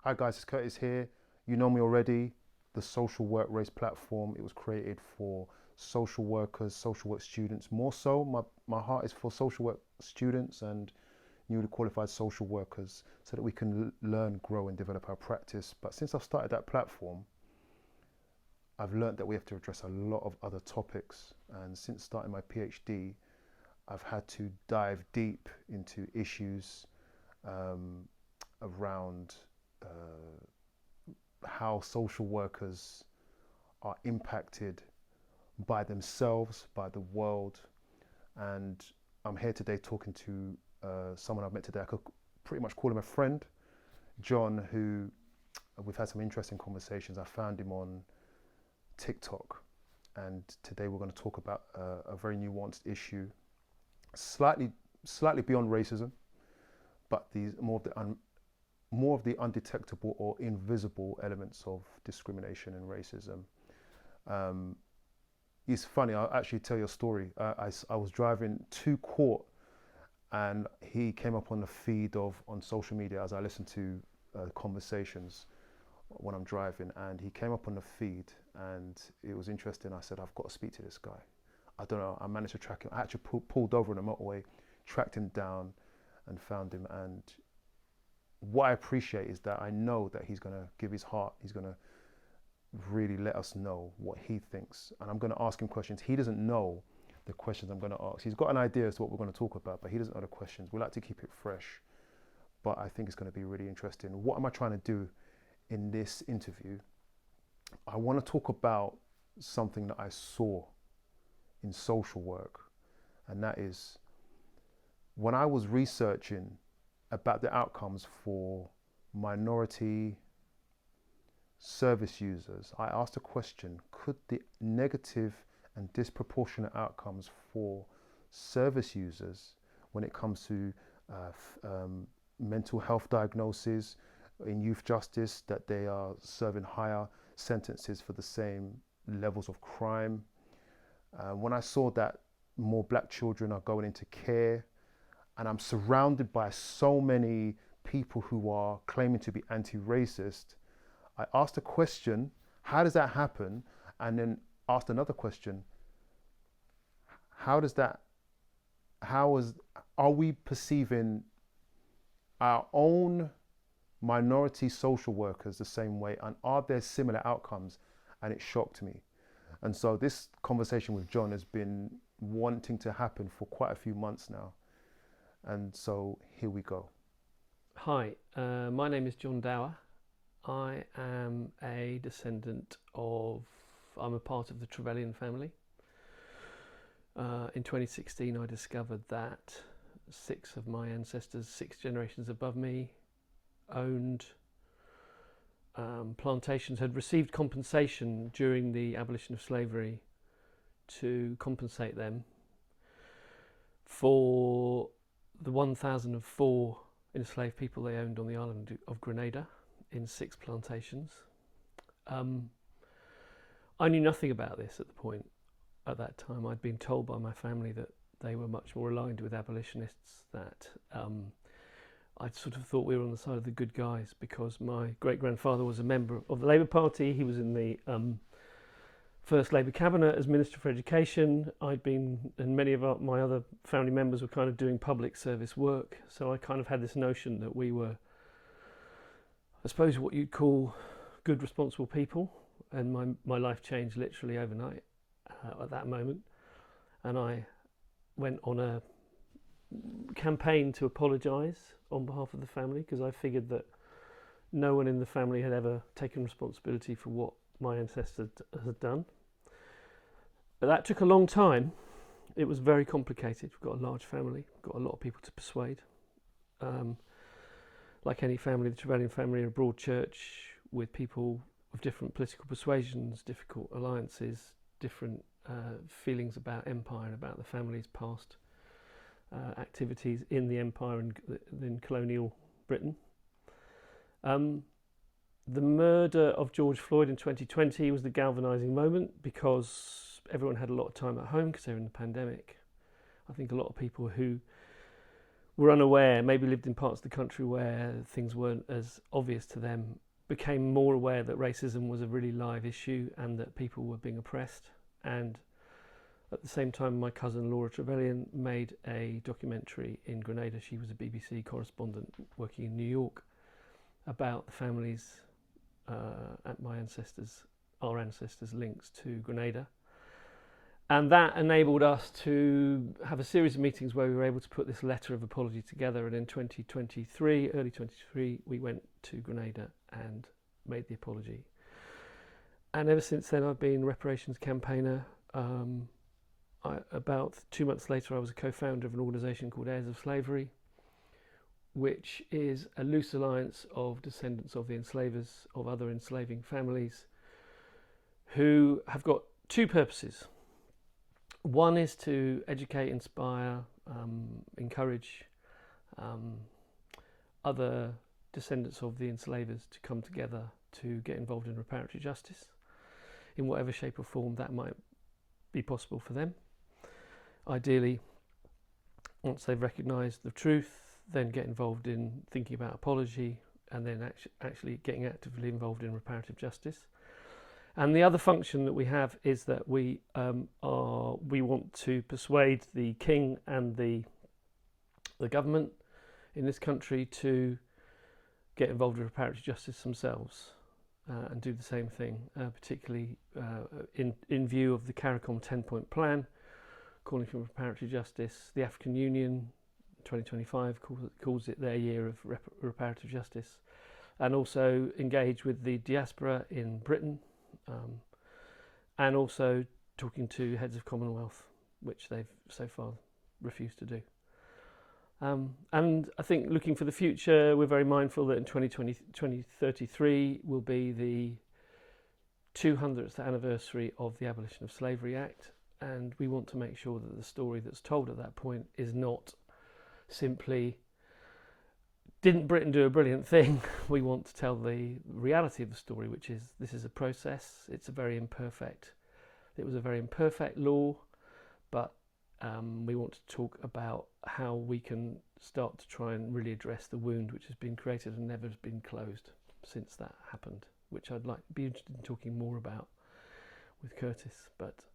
Hi guys, it's Curtis here. You know me already. The Social Work Race platform. It was created for social workers, social work students. More so, my heart is for social work students and newly qualified social workers so that we can learn, grow and develop our practice. But since I've started that platform, I've learned that we have to address a lot of other topics. And since starting my PhD, I've had to dive deep into issues around how social workers are impacted by themselves, by the world. And I'm here today talking to someone I've met today. I could pretty much call him a friend, John, who we've had some interesting conversations. I found him on TikTok, and today we're going to talk about a very nuanced issue, slightly beyond racism, but these more of the undetectable or invisible elements of discrimination and racism. It's funny, I'll actually tell you a story. I was driving to court and he came up on the feed on social media as I listened to conversations when I'm driving, and he came up on the feed and it was interesting. I said, I've got to speak to this guy. I don't know, I managed to track him. I actually pulled over on the motorway, tracked him down and found him. And what I appreciate is that I know that he's going to give his heart. He's going to really let us know what he thinks. And I'm going to ask him questions. He doesn't know the questions I'm going to ask. He's got an idea as to what we're going to talk about, but he doesn't know the questions. We like to keep it fresh, but I think it's going to be really interesting. What am I trying to do in this interview? I want to talk about something that I saw in social work, and that is when I was researching about the outcomes for minority service users, I asked a question: could the negative and disproportionate outcomes for service users when it comes to mental health diagnoses in youth justice, that they are serving higher sentences for the same levels of crime? When I saw that more black children are going into care, and I'm surrounded by so many people who are claiming to be anti-racist, I asked a question: how does that happen? And then asked another question: are we perceiving our own minority social workers the same way, and are there similar outcomes? And it shocked me. And so this conversation with John has been wanting to happen for quite a few months now. And so here we go. Hi, my name is John Dower. I am a descendant I'm a part of the Trevelyan family. In 2016 I discovered that 6 of my ancestors, 6 generations above me, owned plantations, had received compensation during the abolition of slavery to compensate them for the 1,004 enslaved people they owned on the island of Grenada in 6 plantations. I knew nothing about this at that time. I'd been told by my family that they were much more aligned with abolitionists, that I'd sort of thought we were on the side of the good guys because my great-grandfather was a member of the Labour Party. He was in the first Labour cabinet as Minister for Education. And many of my other family members were kind of doing public service work. So I kind of had this notion that we were, I suppose, what you'd call good, responsible people. And my life changed literally overnight at that moment. And I went on a campaign to apologise on behalf of the family, because I figured that no one in the family had ever taken responsibility for what my ancestors had done. But that took a long time. It was very complicated. We've got a large family, we've got a lot of people to persuade. Like any family, the Trevelyan family are a broad church with people of different political persuasions, difficult alliances, different feelings about empire and about the family's past activities in the empire and in colonial Britain. The murder of George Floyd in 2020 was the galvanising moment, because everyone had a lot of time at home because they were in the pandemic. I think a lot of people who were unaware, maybe lived in parts of the country where things weren't as obvious to them, became more aware that racism was a really live issue and that people were being oppressed. And at the same time, my cousin Laura Trevelyan made a documentary in Grenada. She was a BBC correspondent working in New York about the families at our ancestors' links to Grenada. And that enabled us to have a series of meetings where we were able to put this letter of apology together. And in 2023, early 2023, we went to Grenada and made the apology. And ever since then, I've been reparations campaigner. About 2 months later, I was a co-founder of an organisation called Heirs of Slavery, which is a loose alliance of descendants of the enslavers, of other enslaving families, who have got two purposes. One is to educate, inspire, encourage other descendants of the enslavers to come together to get involved in reparatory justice in whatever shape or form that might be possible for them. Ideally, once they've recognised the truth, then get involved in thinking about apology and then actually getting actively involved in reparative justice. And the other function that we have is that we want to persuade the king and the government in this country to get involved in reparatory justice themselves and do the same thing, particularly in view of the CARICOM 10-point plan calling for reparatory justice. The African Union 2025 calls it their year of reparative justice, and also engage with the diaspora in Britain. And also talking to heads of Commonwealth, which they've so far refused to do. And I think looking for the future, we're very mindful that in 2033 will be the 200th anniversary of the Abolition of Slavery Act, and we want to make sure that the story that's told at that point is not simply, didn't Britain do a brilliant thing? We want to tell the reality of the story, which is this is a process. It was a very imperfect law, but we want to talk about how we can start to try and really address the wound which has been created and never has been closed since that happened, which I'd like to be interested in talking more about with Curtis. But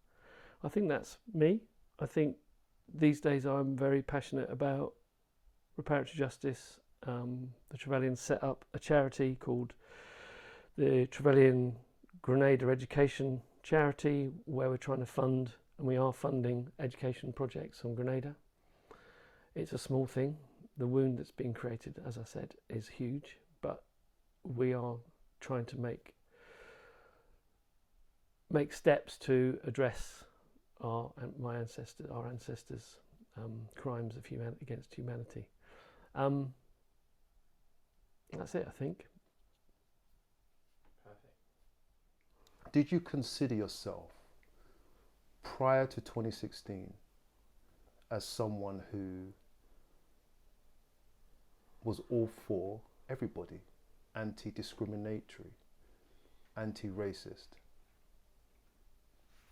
I think that's me. I think these days I'm very passionate about reparatory justice. The Trevelyan's set up a charity called the Trevelyan Grenada Education Charity, where we're trying to fund, and we are funding, education projects on Grenada. It's a small thing. The wound that's being created, as I said, is huge, but we are trying to make steps to address our ancestors' crimes of against humanity. That's it, I think. Perfect. Did you consider yourself, prior to 2016, as someone who was all for everybody, anti-discriminatory, anti-racist?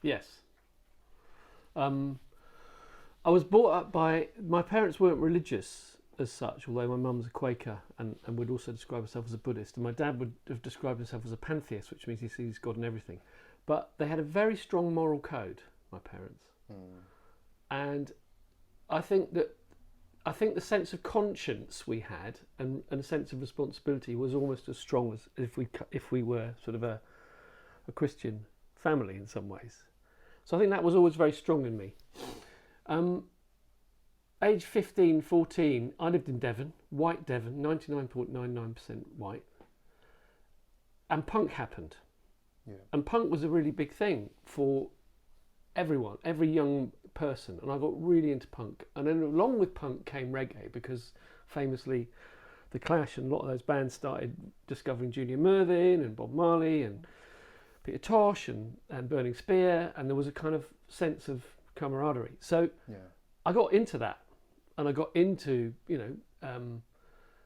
Yes. I was brought up by, my parents weren't religious as such, although my mum's a Quaker and would also describe herself as a Buddhist, and my dad would have described himself as a pantheist, which means he sees God in everything. But they had a very strong moral code, my parents. And I think the sense of conscience we had and a sense of responsibility was almost as strong as if we were sort of a Christian family in some ways. So I think that was always very strong in me. Age 15, 14, I lived in Devon, white Devon, 99.99% white. And punk happened. Yeah. And punk was a really big thing for everyone, every young person. And I got really into punk. And then along with punk came reggae, because famously The Clash and a lot of those bands started discovering Junior Murvin and Bob Marley and Peter Tosh and Burning Spear. And there was a kind of sense of camaraderie. So I got into that. And I got into,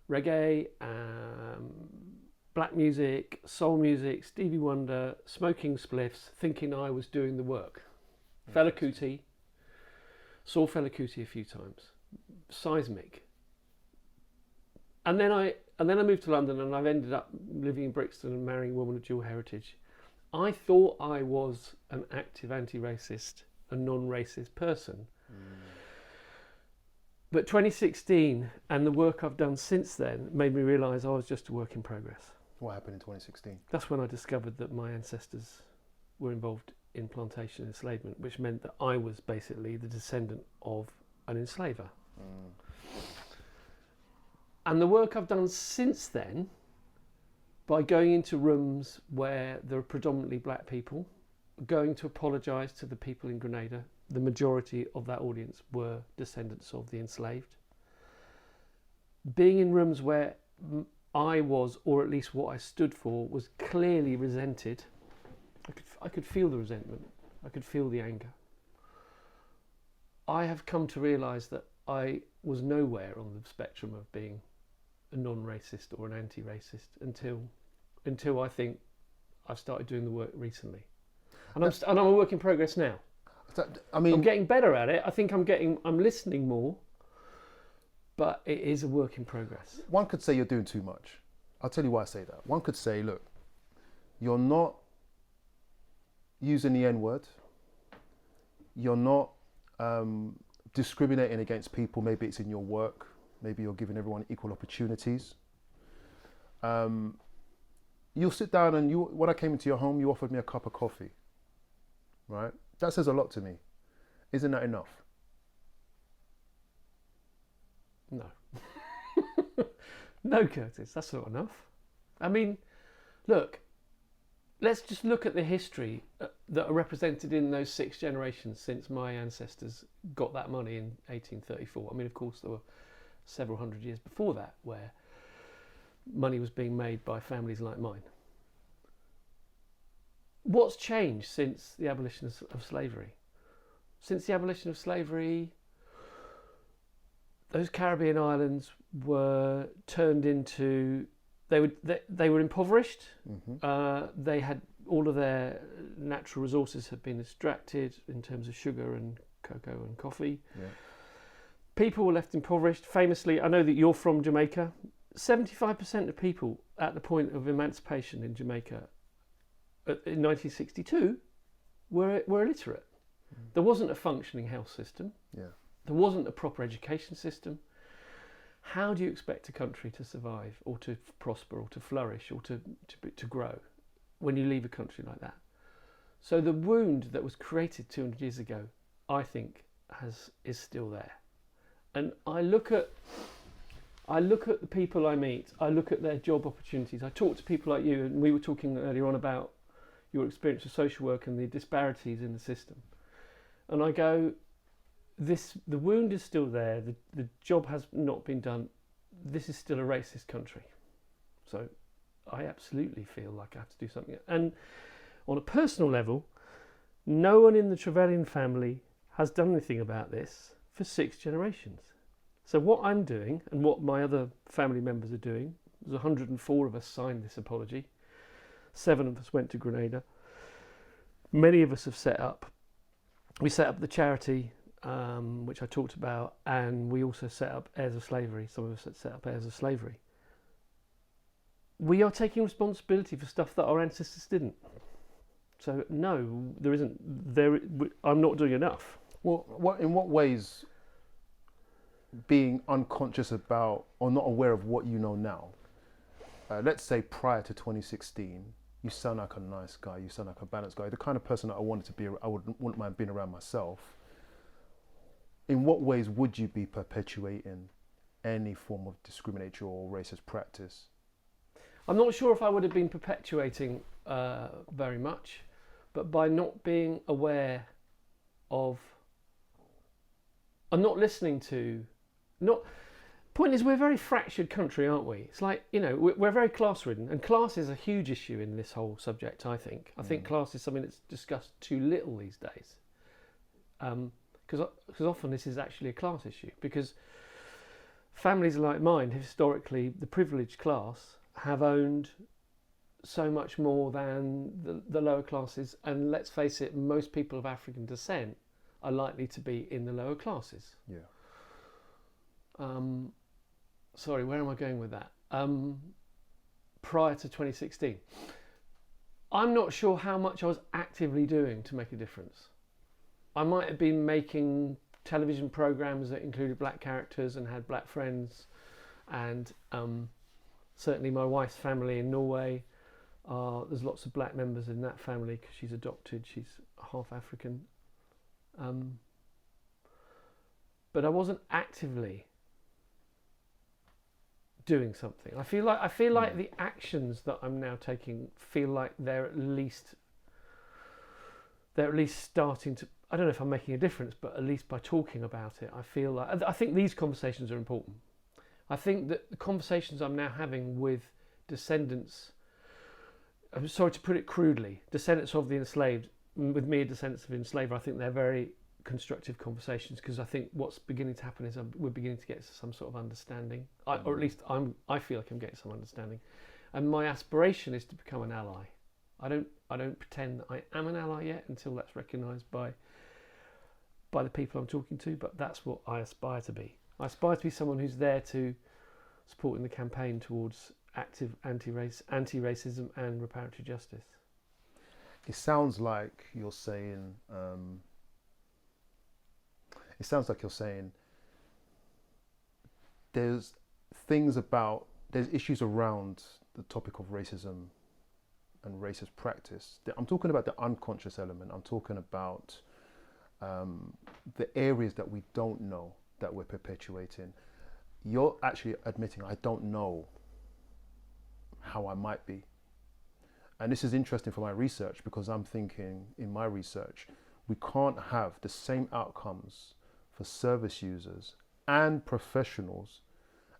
reggae, black music, soul music, Stevie Wonder, smoking spliffs, thinking I was doing the work. Fela Kuti, saw Fela Kuti a few times. Seismic. And then I moved to London, and I've ended up living in Brixton and marrying a woman of dual heritage. I thought I was an active anti-racist, a non-racist person. But 2016 and the work I've done since then made me realise I was just a work in progress. What happened in 2016? That's when I discovered that my ancestors were involved in plantation enslavement, which meant that I was basically the descendant of an enslaver. And the work I've done since then, by going into rooms where there are predominantly black people, going to apologise to the people in Grenada, the majority of that audience were descendants of the enslaved. Being in rooms where I was, or at least what I stood for, was clearly resented. I could feel the resentment. I could feel the anger. I have come to realise that I was nowhere on the spectrum of being a non-racist or an anti-racist until I think I've started doing the work recently. And I'm a work in progress now. I mean, I'm getting better at it. I think I'm listening more, but it is a work in progress. one could say you're doing too much. I'll tell you why I say that. One could say, look, you're not using the N-word. You're not discriminating against people. Maybe it's in your work. Maybe you're giving everyone equal opportunities. You'll sit down and when I came into your home, you offered me a cup of coffee, right? That says a lot to me. Isn't that enough? No. No, Curtis, that's not enough. I mean, look, let's just look at the history that are represented in those 6 generations since my ancestors got that money in 1834. I mean, of course, there were several hundred years before that where money was being made by families like mine. What's changed since the abolition of slavery? Since the abolition of slavery, those Caribbean islands were turned into, they were impoverished. They had, all of their natural resources had been extracted in terms of sugar and cocoa and coffee. Yeah. People were left impoverished. Famously, I know that you're from Jamaica. 75% of people at the point of emancipation in Jamaica in 1962 were illiterate. There wasn't a functioning health system. Yeah. There wasn't a proper education system. How do you expect a country to survive or to prosper or to flourish or to grow when you leave a country like that? So the wound that was created 200 years ago, I think, is still there. And I look at the people I meet, I look at their job opportunities. I talk to people like you, and we were talking earlier on about your experience of social work and the disparities in the system. And I go, the wound is still there, the job has not been done. This is still a racist country. So I absolutely feel like I have to do something. And on a personal level, no one in the Trevelyan family has done anything about this for 6 generations. So what I'm doing and what my other family members are doing, there's 104 of us signed this apology, 7 of us went to Grenada. Many of us have we set up the charity, which I talked about, and we also set up Heirs of Slavery. Some of us had set up Heirs of Slavery. We are taking responsibility for stuff that our ancestors didn't. So no, there isn't. I'm not doing enough. Well, in what ways, being unconscious about or not aware of what you know now, let's say prior to 2016, you sound like a nice guy, you sound like a balanced guy, the kind of person that I wanted to be, I wouldn't mind being around myself. In what ways would you be perpetuating any form of discriminatory or racist practice? I'm not sure if I would have been perpetuating very much, but by not being aware of, I'm not listening to, point is, we're a very fractured country, aren't we? It's like, we're very class ridden, and class is a huge issue in this whole subject, I think. I think class is something that's discussed too little these days. Because often this is actually a class issue, because families like mine, historically, the privileged class, have owned so much more than the lower classes, and let's face it, most people of African descent are likely to be in the lower classes. Yeah. sorry, where am I going with that? Prior to 2016, I'm not sure how much I was actively doing to make a difference. I might have been making television programs that included black characters and had black friends, and certainly my wife's family in Norway, there's lots of black members in that family because she's adopted, she's half African. But I wasn't actively doing something. I feel like the actions that I'm now taking feel like they're at least starting to, I don't know if I'm making a difference, but at least by talking about it, I think these conversations are important. I think that the conversations I'm now having with descendants, I'm sorry to put it crudely, descendants of the enslaved, with me, descendants of enslaved, I think they're very constructive conversations, because I think what's beginning to happen is we're beginning to get some sort of understanding, or at least I feel like I'm getting some understanding, and my aspiration is to become an ally. I don't pretend that I am an ally yet until that's recognised by the people I'm talking to, but that's what I aspire to be. I aspire to be someone who's there to support in the campaign towards active anti-racism and reparatory justice. It sounds like you're saying. It sounds like you're saying there's issues around the topic of racism and racist practice. I'm talking about the unconscious element. I'm talking about the areas that we don't know that we're perpetuating. You're actually admitting, I don't know how I might be. And this is interesting for my research, because I'm thinking in my research, we can't have the same outcomes for service users and professionals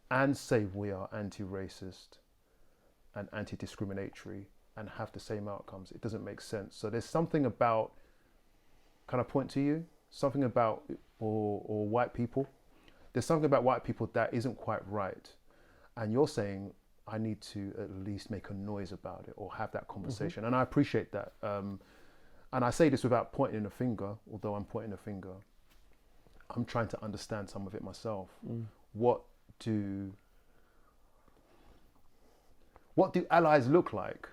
and say we are anti-racist and anti-discriminatory and have the same outcomes. It doesn't make sense. So there's something about, can I point to you? Something about, or white people. There's something about white people that isn't quite right. And you're saying, I need to at least make a noise about it or have that conversation. And I appreciate that. And I say this without pointing a finger, although I'm pointing a finger. I'm trying to understand some of it myself. What do allies look like?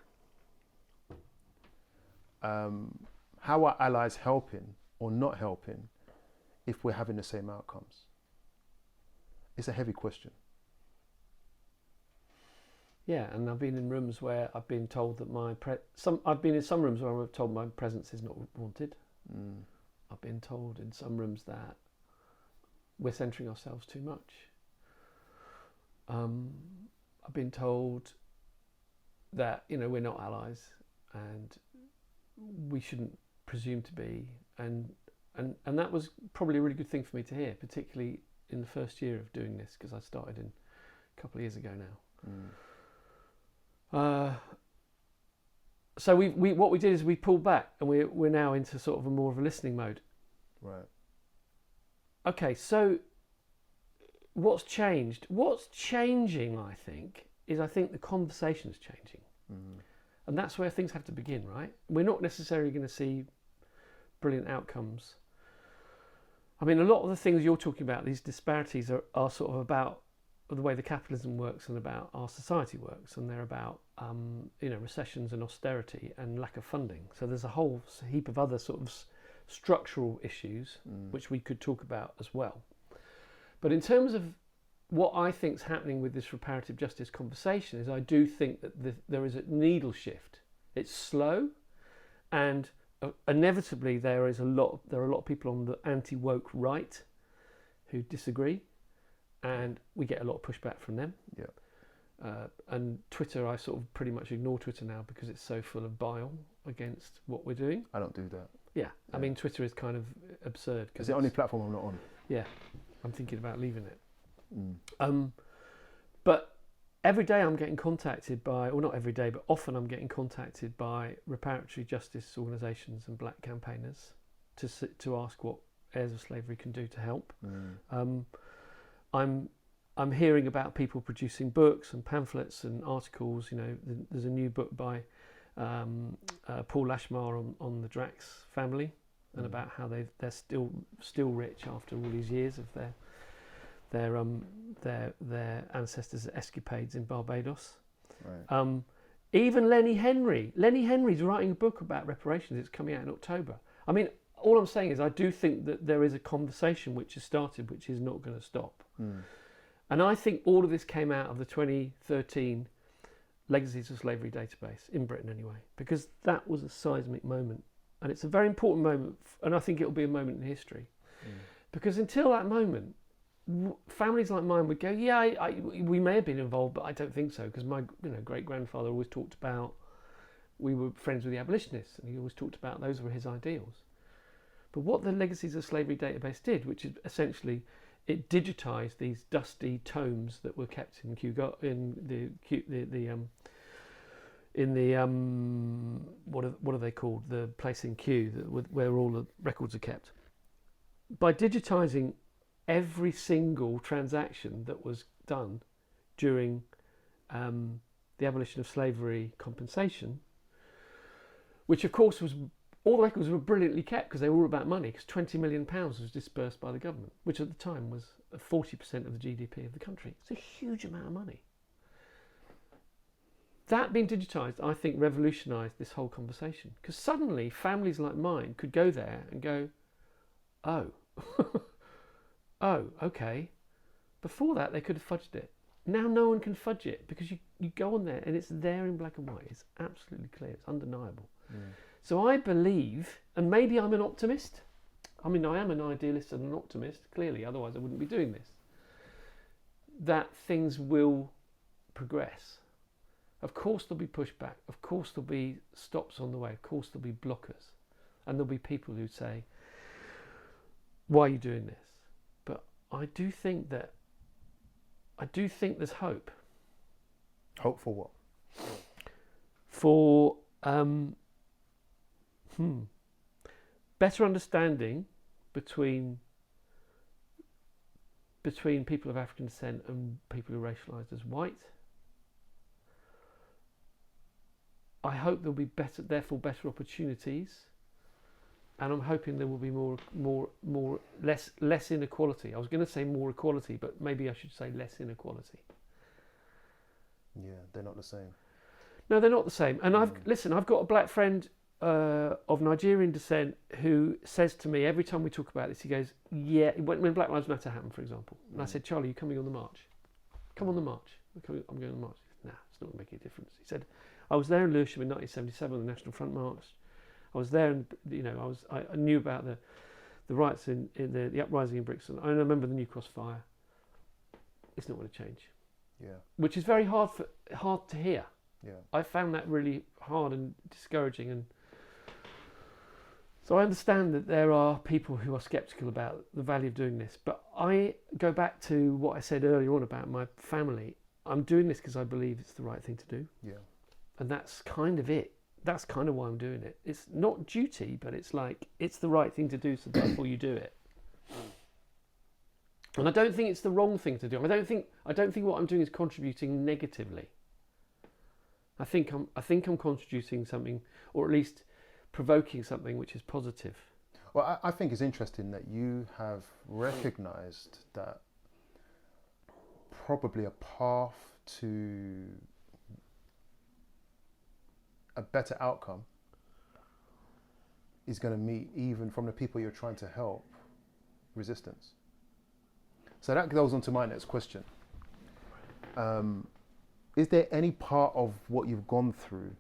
How are allies helping or not helping if we're having the same outcomes? It's a heavy question. Yeah, and I've been in rooms where I've been told that I've been in some rooms where I'm told my presence is not wanted. I've been told in some rooms that we're centering ourselves too much. I've been told that, we're not allies and we shouldn't presume to be, and that was probably a really good thing for me to hear, particularly in the first year of doing this, because I started in a couple of years ago now. So what we did is we pulled back, and we're now into sort of a more of a listening mode. Right. Okay, so what's changed? What's changing, I think the conversation's changing. And that's where things have to begin, right? We're not necessarily going to see brilliant outcomes. I mean, a lot of the things you're talking about, these disparities, are sort of about the way the capitalism works and about our society works, and they're about recessions and austerity and lack of funding. So there's a whole heap of other sort of structural issues which we could talk about as well. But in terms of what I think is happening with this reparative justice conversation, is I do think that there is a needle shift. It's slow, and inevitably there are a lot of people on the anti-woke right who disagree, and we get a lot of pushback from them. And Twitter, I sort of pretty much ignore Twitter now because it's so full of bile against what we're doing. I don't do that. Yeah. I mean, Twitter is kind of absurd. It's the only platform I'm not on. Yeah, I'm thinking about leaving it. But every day I'm getting contacted by, or not every day, but often I'm getting contacted by reparatory justice organisations and black campaigners to ask what heirs of slavery can do to help. I'm hearing about people producing books and pamphlets and articles. There's a new book by Paul Lashmar on the Drax family, and about how they're still rich after all these years of their ancestors' escapades in Barbados. Right. Even Lenny Henry's writing a book about reparations. It's coming out in October. I mean, all I'm saying is I do think that there is a conversation which has started, which is not going to stop. And I think all of this came out of the 2013 Legacies of Slavery database, in Britain anyway, because that was a seismic moment. And it's a very important moment, and I think it'll be a moment in history. Because until that moment, families like mine would go, yeah, we may have been involved, but I don't think so, because my great-grandfather always talked about, we were friends with the abolitionists, and he always talked about those were his ideals. But what the Legacies of Slavery database did, which is essentially, it digitised these dusty tomes that were kept in what are they called? The place in Kew where all the records are kept. By digitising every single transaction that was done during the abolition of slavery compensation, which of course was, all the records were brilliantly kept because they were all about money, because £20 million was dispersed by the government, which at the time was 40% of the GDP of the country. It's a huge amount of money. That being digitised, I think, revolutionised this whole conversation, because suddenly families like mine could go there and go, oh, oh, okay. Before that, they could have fudged it. Now no one can fudge it, because you go on there and it's there in black and white. It's absolutely clear. It's undeniable. So I believe, and maybe I'm an optimist. I mean, I am an idealist and an optimist, clearly, otherwise I wouldn't be doing this, that things will progress. Of course there'll be pushback. Of course there'll be stops on the way. Of course there'll be blockers. And there'll be people who say, why are you doing this? But I do think there's hope. Hope for what? For better understanding between people of African descent and people who are racialised as white. I hope there'll be therefore better opportunities, and I'm hoping there will be less inequality. I was going to say more equality, but maybe I should say less inequality. Yeah, they're not the same. No, they're not the same. And I've got a black friend of Nigerian descent who says to me every time we talk about this, he goes, yeah, when Black Lives Matter happened, for example, and I said, Charlie, you coming on the march? Come on the march. I'm going on the march. He said, nah, it's not going to make any difference. He said, I was there in Lewisham in 1977 when the National Front marched. I was there, and I knew about the riots in the uprising in Brixton. I remember the New Cross fire. It's not going to change. Yeah. Which is very hard to hear. Yeah. I found that really hard and discouraging, and so I understand that there are people who are sceptical about the value of doing this. But I go back to what I said earlier on about my family. I'm doing this because I believe it's the right thing to do. Yeah. And that's kind of it. That's kind of why I'm doing it. It's not duty, but it's like, it's the right thing to do, so therefore you do it. And I don't think it's the wrong thing to do. I don't think what I'm doing is contributing negatively. I think I'm contributing something, or at least provoking something which is positive. Well, I think it's interesting that you have recognised that probably a path to a better outcome is going to meet, even from the people you're trying to help, resistance. So that goes on to my next question. Is there any part of what you've gone through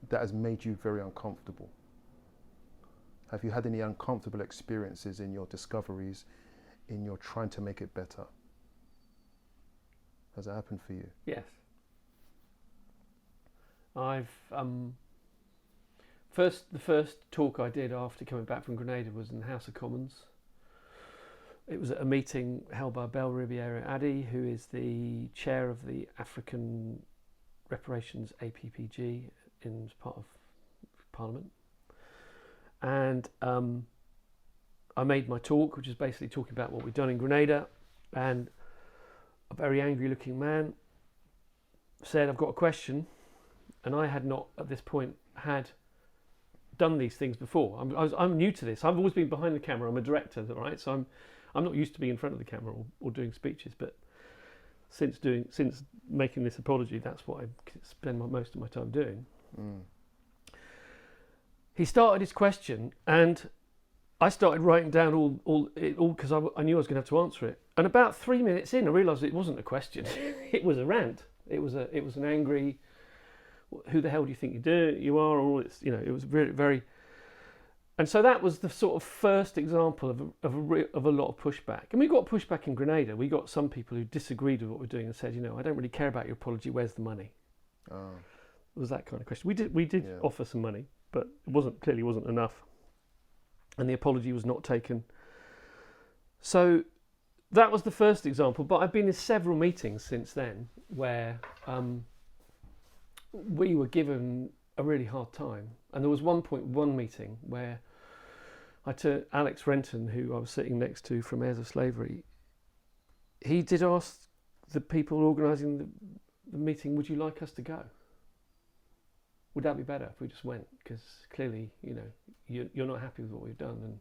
that has made you very uncomfortable? Have you had any uncomfortable experiences in your discoveries, in your trying to make it better? Has that happened for you? Yes. I've the first talk I did after coming back from Grenada was in the House of Commons. It was at a meeting held by Belle Ribiera Addy, who is the chair of the African Reparations APPG in part of Parliament. And I made my talk, which is basically talking about what we've done in Grenada, and a very angry looking man said, I've got a question. And I had not, at this point, had done these things before. I'm new to this. I've always been behind the camera. I'm a director, right? So I'm not used to being in front of the camera or doing speeches, but since making this apology, that's what I spend most of my time doing. Mm. He started his question, and I started writing down all because I knew I was going to have to answer it. And about 3 minutes in, I realised it wasn't a question; it was a rant. It was an angry, "Who the hell do you think you are?" All it's, it was very, very. And so that was the sort of first example of a lot of pushback. And we got pushback in Grenada. We got some people who disagreed with what we're doing and said, I don't really care about your apology. Where's the money? Oh. It was that kind of question. We did offer some money, but it clearly wasn't enough. And the apology was not taken. So that was the first example. But I've been in several meetings since then where we were given a really hard time. And there was one meeting where I turned Alex Renton, who I was sitting next to from Heirs of Slavery, he did ask the people organising the meeting, would you like us to go? Would that be better if we just went? Because clearly, you're not happy with what we've done, and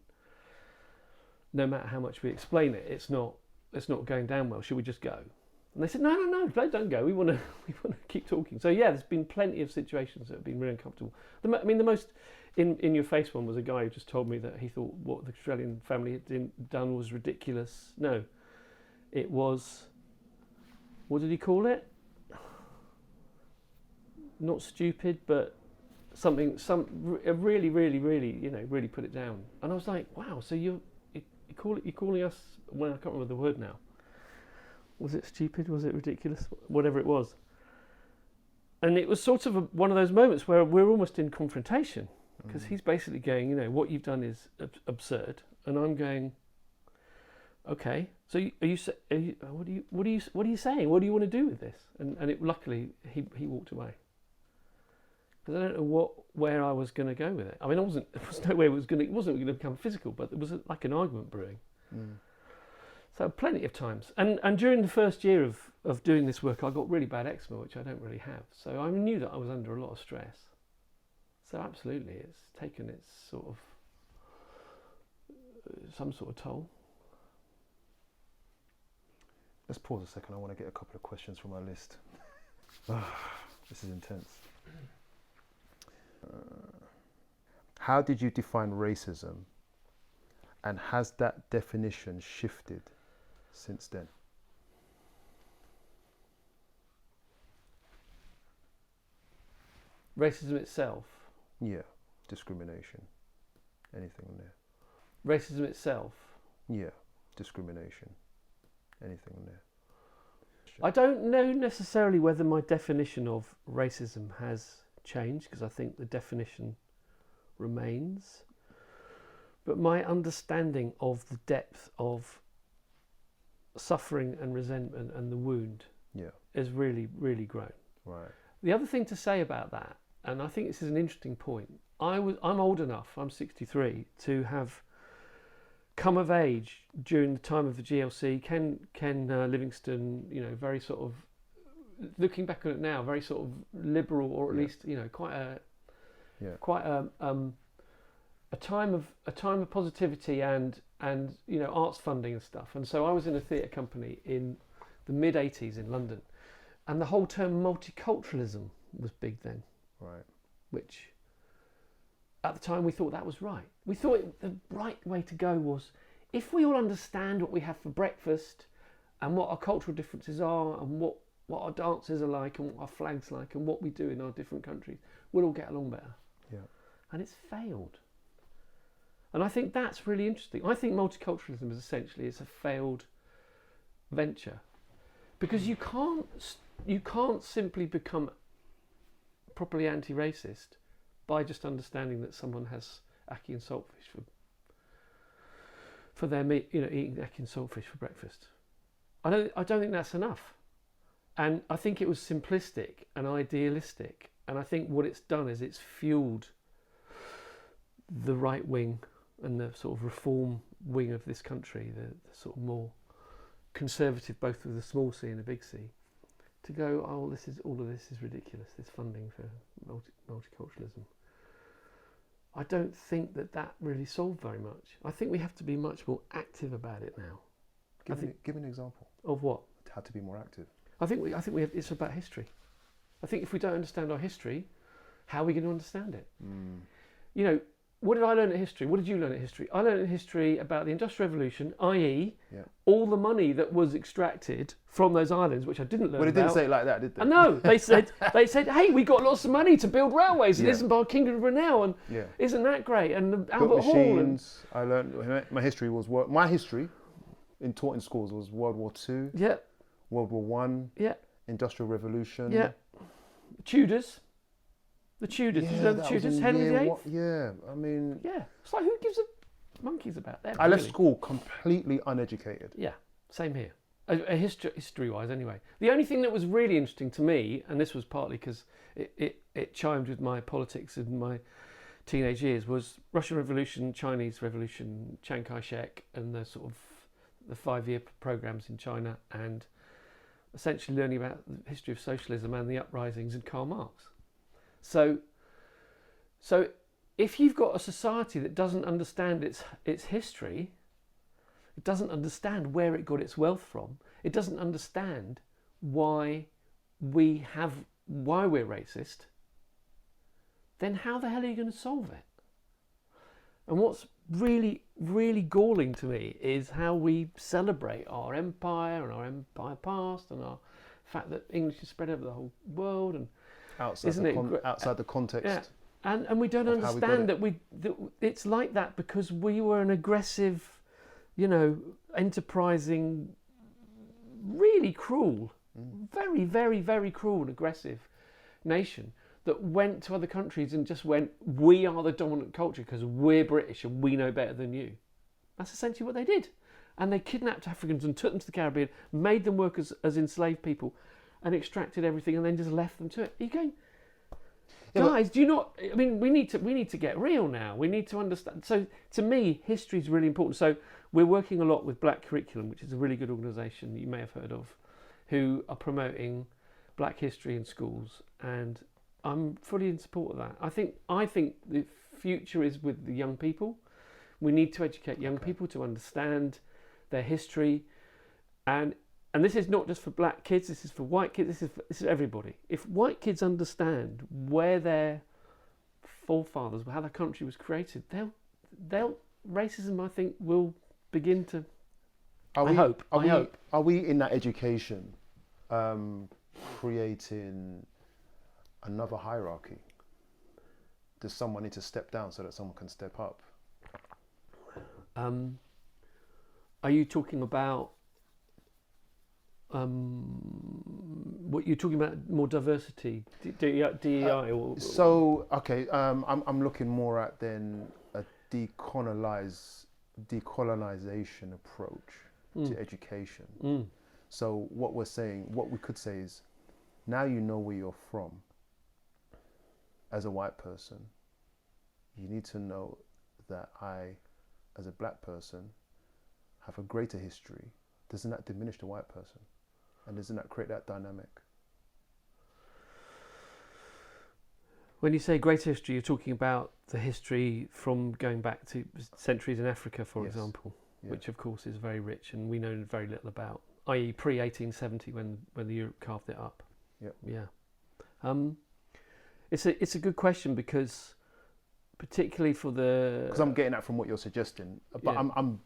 no matter how much we explain it, it's not going down well. Should we just go? And they said, no, don't go. We want to keep talking. So yeah, there's been plenty of situations that have been really uncomfortable. The most in your face one was a guy who just told me that he thought what the Australian family had done was ridiculous. No, it was, what did he call it? Not stupid, but something. Really, really, really, really put it down. And I was like, wow. So you're calling us? Well, I can't remember the word now. Was it stupid? Was it ridiculous? Whatever it was. And it was sort of one of those moments where we're almost in confrontation, because he's basically going, what you've done is absurd, and I'm going, okay. So what are you saying? What do you want to do with this? And luckily he walked away, because I don't know where I was going to go with it. I mean, there was no way it wasn't going to become physical, but there was like an argument brewing. Mm. So plenty of times. And during the first year of doing this work, I got really bad eczema, which I don't really have. So I knew that I was under a lot of stress. So absolutely, it's taken its sort of, some sort of toll. Let's pause a second. I want to get a couple of questions from my list. This is intense. How did you define racism? And has that definition shifted since then? Racism itself? Yeah, discrimination. Anything in there? Racism itself? Yeah, discrimination. Anything in there? I don't know necessarily whether my definition of racism has changed, because I think the definition remains. But my understanding of the depth of suffering and resentment and the wound has really, really grown. Right. The other thing to say about that, and I think this is an interesting point, I'm old enough, I'm 63, to have come of age during the time of the GLC. Ken Livingstone, very sort of, looking back on it now, very sort of liberal, or at least quite a time of positivity and arts funding and stuff. And so I was in a theatre company in the mid 80s in London, and the whole term multiculturalism was big then. Right. Which at the time we thought that was right. We thought the right way to go was, if we all understand what we have for breakfast and what our cultural differences are and what our dances are like and what our flags like and what we do in our different countries, we'll all get along better. Yeah. And it's failed. And I think that's really interesting. I think multiculturalism is essentially, it's a failed venture, because you can't simply become properly anti-racist by just understanding that someone has ackee and saltfish for their meat, eating ackee and saltfish for breakfast. I don't think that's enough. And I think it was simplistic and idealistic. And I think what it's done is it's fueled the right wing and the sort of reform wing of this country, the sort of more conservative, both with a small c and a big C, to go, all of this is ridiculous, this funding for multiculturalism. I don't think that really solved very much. I think we have to be much more active about it now. Give an example of what. How to be more active. I think we have. It's about history. I think if we don't understand our history, how are we going to understand it? You know, what did I learn at history? What did you learn at history? I learned at history about the Industrial Revolution, i.e., all the money that was extracted from those islands, which I didn't learn about. Well, they didn't say it like that, did they? No, they said, hey, we got lots of money to build railways in Isambard Kingdom of Brunel, and isn't that great? And Albert Hall. And I learned my history was taught in schools was World War II. Yeah. World War One. Yeah. Industrial Revolution. Yeah. Tudors. The Tudors. Yeah, Did you know the Tudors? Henry VIII? Yeah, I mean... Yeah. It's like, who gives a monkeys about that? I left school completely uneducated. Yeah, same here. History-wise, anyway. The only thing that was really interesting to me, and this was partly because it chimed with my politics in my teenage years, was Russian Revolution, Chinese Revolution, Chiang Kai-shek, and the sort of the 5-year programs in China, and essentially learning about the history of socialism and the uprisings and Karl Marx. So if you've got a society that doesn't understand its history, it doesn't understand where it got its wealth from, it doesn't understand why we're racist, then how the hell are you going to solve it? And what's really, really galling to me is how we celebrate our empire and our empire past and our fact that English is spread over the whole world, and outside the context. Yeah. And we don't understand that it's like that because we were an aggressive, enterprising, really cruel, very, very, very cruel and aggressive nation that went to other countries and just went, we are the dominant culture because we're British and we know better than you. That's essentially what they did. And they kidnapped Africans and took them to the Caribbean, made them work as enslaved people, and extracted everything and then just left them to it. Are you going... Guys, do you not? I mean, we need to get real now. We need to understand. So, to me, history is really important. So, we're working a lot with Black Curriculum, which is a really good organisation that you may have heard of, who are promoting Black history in schools, and I'm fully in support of that. I think the future is with the young people. We need to educate young people to understand their history, and this is not just for black kids, this is for white kids, this is everybody. If white kids understand where their forefathers, how their country was created, racism, I think, will begin to, I hope. Are we in that education creating another hierarchy? Does someone need to step down so that someone can step up? Are you talking about what you're talking about, more diversity, DEI, or so? Okay, I'm looking more at then a decolonization approach to education. So what we could say is, now you know where you're from. As a white person, you need to know that I, as a black person, have a greater history. Doesn't that diminish the white person? And doesn't that create that dynamic? When you say greater history, you're talking about the history from going back to centuries in Africa, for example, which of course is very rich and we know very little about, i.e. pre-1870 when the Europe carved it up. It's a good question because particularly for the... Because I'm getting that from what you're suggesting, but I'm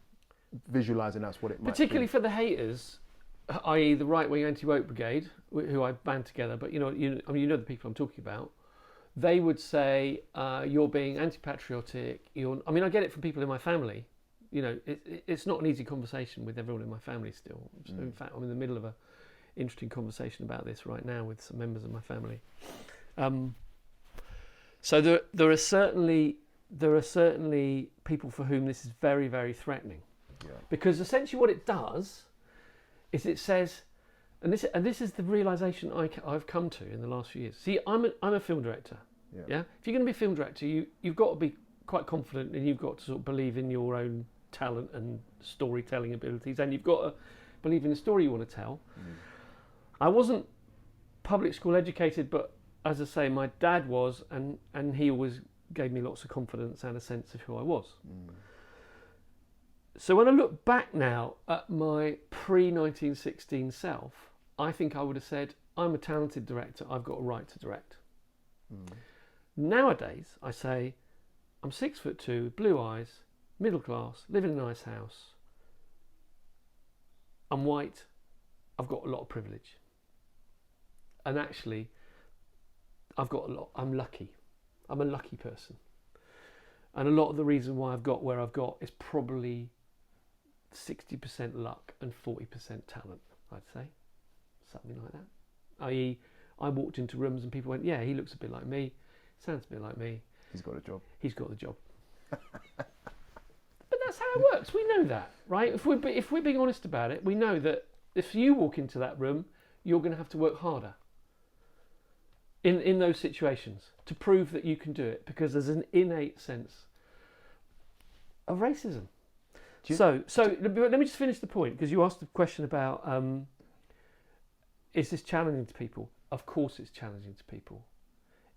visualising that's what it might be. Particularly for the haters, i.e. the right-wing anti-woke brigade, who I band together, but you know the people I'm talking about, they would say, you're being anti-patriotic. I get it from people in my family. It's not an easy conversation with everyone in my family still. So in fact, I'm in the middle of an interesting conversation about this right now with some members of my family. So there are certainly people for whom this is very, very threatening. Yeah. Because essentially what it does is it says, and this is the realisation I've come to in the last few years. See, I'm a film director. Yeah. If you're going to be a film director, you've got to be quite confident, and you've got to sort of believe in your own talent and storytelling abilities, and you've got to believe in the story you want to tell. I wasn't public school educated, but as I say, my dad was, and he always gave me lots of confidence and a sense of who I was. So when I look back now at my pre-1916 self, I think I would have said, I'm a talented director, I've got a right to direct. Nowadays, I say, I'm 6'2", blue eyes, middle class, live in a nice house, I'm white, I've got a lot of privilege. And actually, I'm lucky. I'm a lucky person. And a lot of the reason why I've got where I've got is probably 60% luck and 40% talent, I'd say. Something like that. I.e., I walked into rooms and people went, yeah, he looks a bit like me, sounds a bit like me. He's got a job. He's got the job. But that's how it works. We know that, right? If we're being honest about it, we know that if you walk into that room, you're going to have to work harder in those situations to prove that you can do it, because there's an innate sense of racism. Let me just finish the point, because you asked the question about is this challenging to people? Of course it's challenging to people.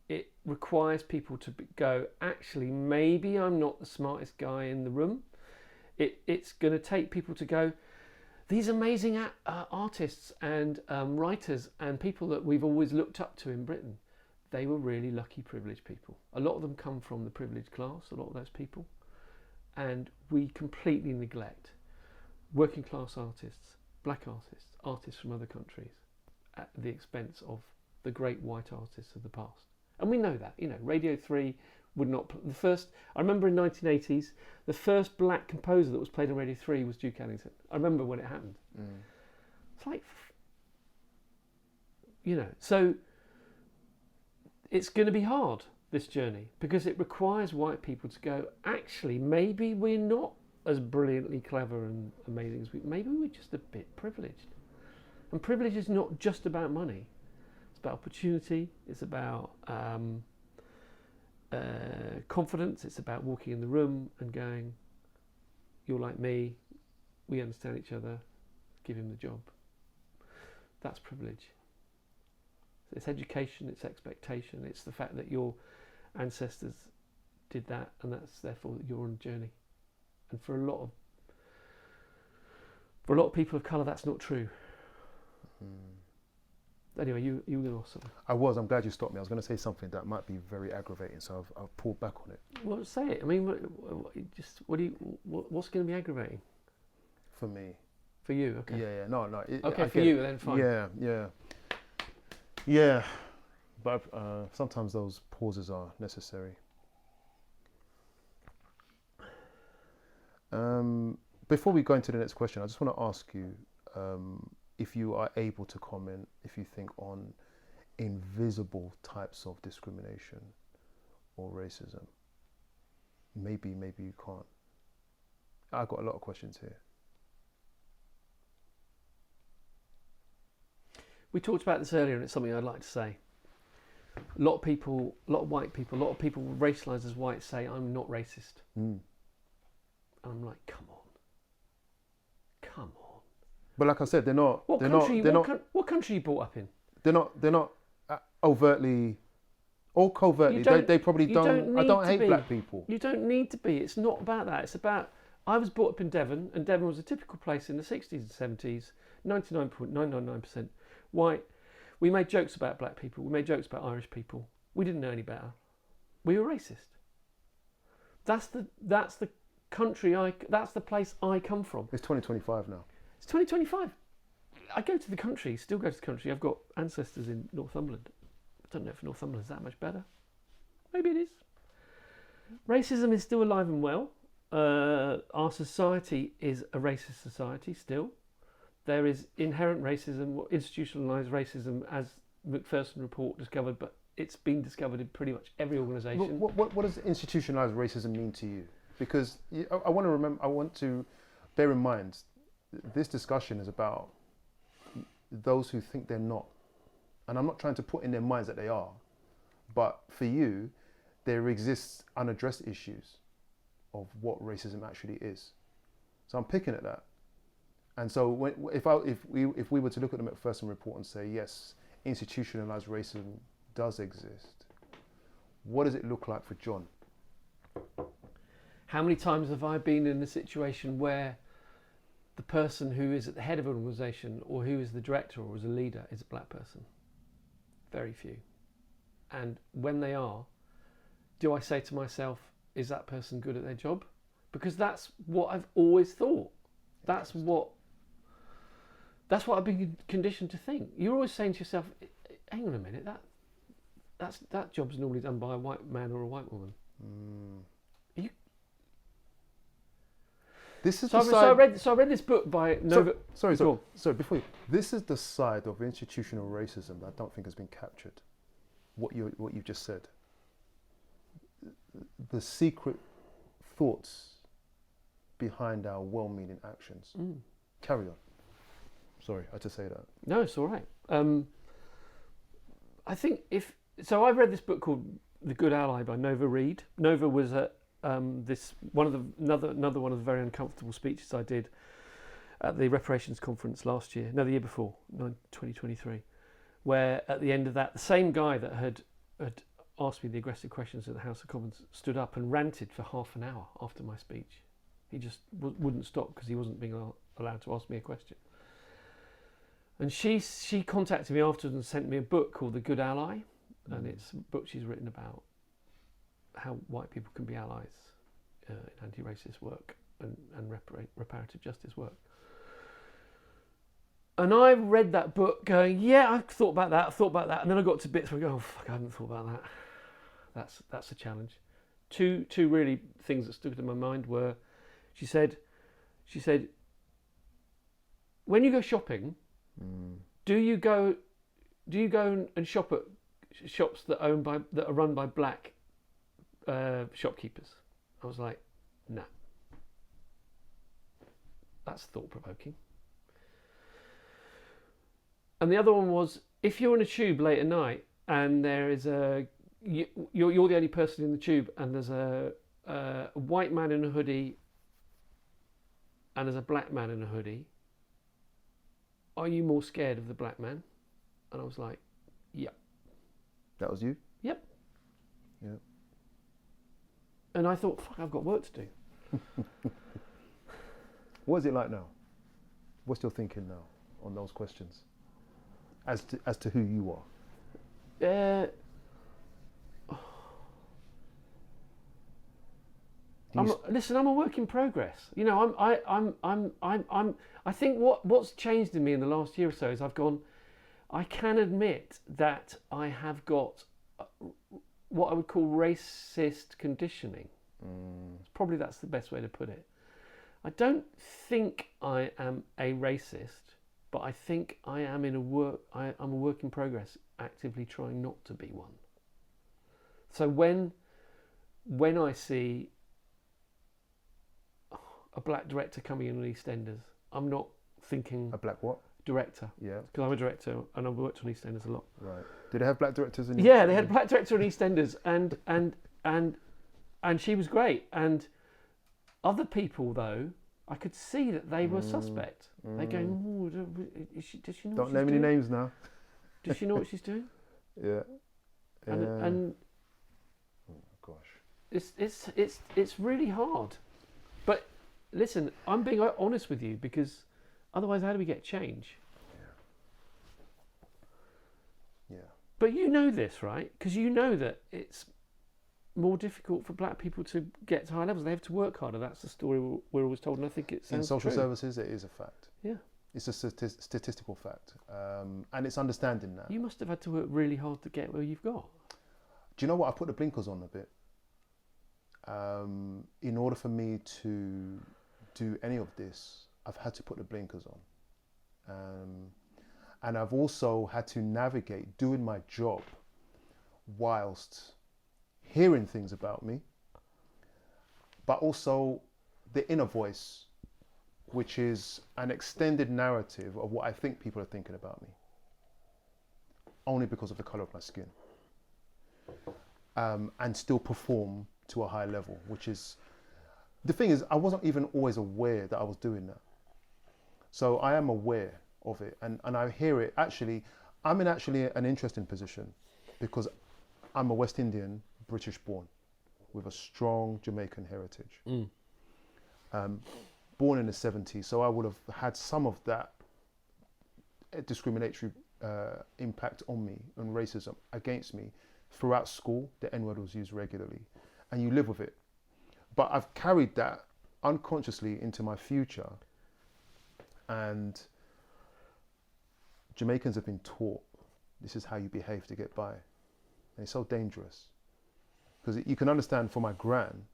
It requires people to go, actually, maybe I'm not the smartest guy in the room. It's going to take people to go, these amazing artists and writers and people that we've always looked up to in Britain, they were really lucky, privileged people. A lot of them come from the privileged class, a lot of those people. And we completely neglect working class artists, black artists, artists from other countries at the expense of the great white artists of the past. And we know that, Radio 3 would not... I remember in 1980s, the first black composer that was played on Radio 3 was Duke Ellington. I remember when it happened. It's like, so it's going to be hard, this journey, because it requires white people to go, actually, maybe we're not as brilliantly clever and amazing as maybe we're just a bit privileged. And privilege is not just about money. It's about opportunity, it's about confidence, it's about walking in the room and going, you're like me, we understand each other, give him the job. That's privilege. It's education, it's expectation, it's the fact that your ancestors did that, and that's therefore that you're on a journey. And for a lot of people of colour, that's not true. Anyway, you were going to ask something. I'm glad you stopped me. I was going to say something that might be very aggravating, so I've pulled back on it. Well, say it. I mean, what's going to be aggravating? For me. For you, okay. Yeah. No. Okay, for you, then fine. Yeah. But sometimes those pauses are necessary. Before we go into the next question, I just want to ask you if you are able to comment, if you think, on invisible types of discrimination or racism. Maybe you can't. I've got a lot of questions here. We talked about this earlier, and it's something I'd like to say. A lot of white people, a lot of people racialised as white say, I'm not racist. And I'm like, come on. But like I said, they're not. What country are you brought up in? They're not overtly or covertly. They probably don't. I don't hate black people. You don't need to be. It's not about that. It's about. I was brought up in Devon, and Devon was a typical place in the 60s and 70s. 99.999% white. We made jokes about black people. We made jokes about Irish people. We didn't know any better. We were racist. That's the country that's the place I come from. It's 2025 now. It's 2025. I go to the country, still go to the country. I've got ancestors in Northumberland. I don't know if Northumberland's that much better. Maybe it is. Racism is still alive and well. Our society is a racist society still. There is inherent racism, institutionalised racism, as Macpherson report discovered, but it's been discovered in pretty much every organisation. What does institutionalised racism mean to you? Because I want to bear in mind, this discussion is about those who think they're not. And I'm not trying to put in their minds that they are. But for you, there exists unaddressed issues of what racism actually is. So I'm picking at that. And so if we were to look at the Macpherson report and say, yes, institutionalized racism does exist, what does it look like for John? How many times have I been in a situation where the person who is at the head of an organisation or who is the director or is a leader is a black person? Very few. And when they are, do I say to myself, is that person good at their job? Because that's what I've always thought. That's what I've been conditioned to think. You're always saying to yourself, hang on a minute, that job's normally done by a white man or a white woman. This is So I read this book by Nova. Sorry. Before you, this is the side of institutional racism that I don't think has been captured. What you just said. The secret thoughts behind our well-meaning actions. Carry on. Sorry, I had to say that. No, it's all right. I think I've read this book called The Good Ally by Nova Reid. Nova was another one of the very uncomfortable speeches I did at the reparations conference the year before, 2023, where at the end of that, the same guy that had asked me the aggressive questions at the House of Commons stood up and ranted for half an hour after my speech. He just wouldn't stop because he wasn't being allowed to ask me a question. And she contacted me afterwards and sent me a book called The Good Ally, and it's a book she's written about how white people can be allies in anti-racist work and reparative justice work. And I read that book going, yeah, I thought about that, and then I got to bits where I go, oh fuck, I haven't thought about that. That's a challenge. Two really things that stood in my mind were, she said, when you go shopping, do you go and shop at shops that are run by black shopkeepers? I was like, no. That's thought-provoking. And the other one was, if you're in a tube late at night and there is you're the only person in the tube and there's a white man in a hoodie and there's a black man in a hoodie, are you more scared of the black man? And I was like, yep. That was you? Yep. Yep. And I thought, fuck, I've got work to do. What is it like now? What's your thinking now on those questions? As to who you are? I'm a work in progress. You know, I think what's changed in me in the last year or so is I can admit that I have got what I would call racist conditioning. Probably that's the best way to put it. I don't think I am a racist, but I think I am I'm a work in progress, actively trying not to be one. So when I see a black director coming in on EastEnders, I'm not thinking... A black what? Director. Yeah. Because I'm a director and I've worked on EastEnders a lot. Right. Did they have black directors in... Yeah, they had a black director on EastEnders and she was great. And other people, though, I could see that they were suspect. They're going, oh, does she know what she's doing? Don't name any names now. Does she know what she's doing? Yeah. And oh, gosh. It's really hard. But listen, I'm being honest with you because otherwise how do we get change? Yeah. But you know this, right? Because you know that it's more difficult for black people to get to high levels. They have to work harder. That's the story we're always told, and I think it sounds in social true. services, it is a fact. Yeah. It's a statistical fact. And it's understanding that. You must have had to work really hard to get where you've got. Do you know what? I put the blinkers on a bit. In order for me to do any of this, I've had to put the blinkers on. And I've also had to navigate doing my job whilst hearing things about me, but also the inner voice, which is an extended narrative of what I think people are thinking about me, only because of the colour of my skin, and still perform to a high level, which is, the thing is, I wasn't even always aware that I was doing that. So I am aware of it, and I hear it. Actually, I'm in an interesting position because I'm a West Indian, British born. with a strong Jamaican heritage. Mm. Born in the 70s, so I would have had some of that discriminatory impact on me and racism against me. Throughout school, the N-word was used regularly, and you live with it. But I've carried that unconsciously into my future, and Jamaicans have been taught this is how you behave to get by. And it's so dangerous, because you can understand for my gran,